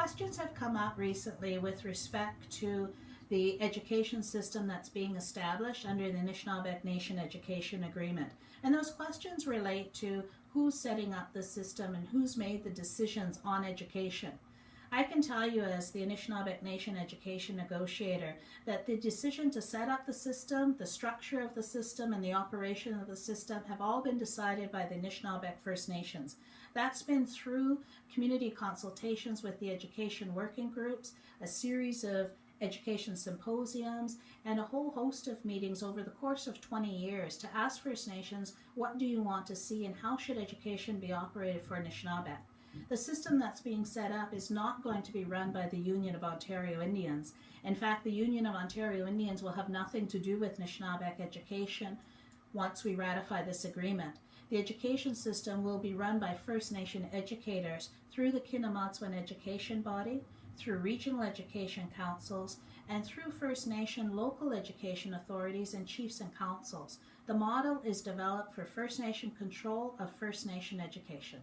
questions have come up recently with respect to the education system that's being established under the Anishinaabeg Nation Education Agreement. And those questions relate to who's setting up the system and who's made the decisions on education. I can tell you as the Anishinaabeg Nation Education Negotiator that the decision to set up the system, the structure of the system, and the operation of the system have all been decided by the Anishinaabeg First Nations. That's been through community consultations with the education working groups, a series of education symposiums, and a whole host of meetings over the course of 20 years to ask First Nations, what do you want to see and how should education be operated for Anishinaabe? The system that's being set up is not going to be run by the Union of Ontario Indians. In fact, the Union of Ontario Indians will have nothing to do with Anishinaabe education once we ratify this agreement. The education system will be run by First Nation educators through the Kinnamadzuan Education Body, through regional education councils, and through First Nation local education authorities and chiefs and councils. The model is developed for First Nation control of First Nation education.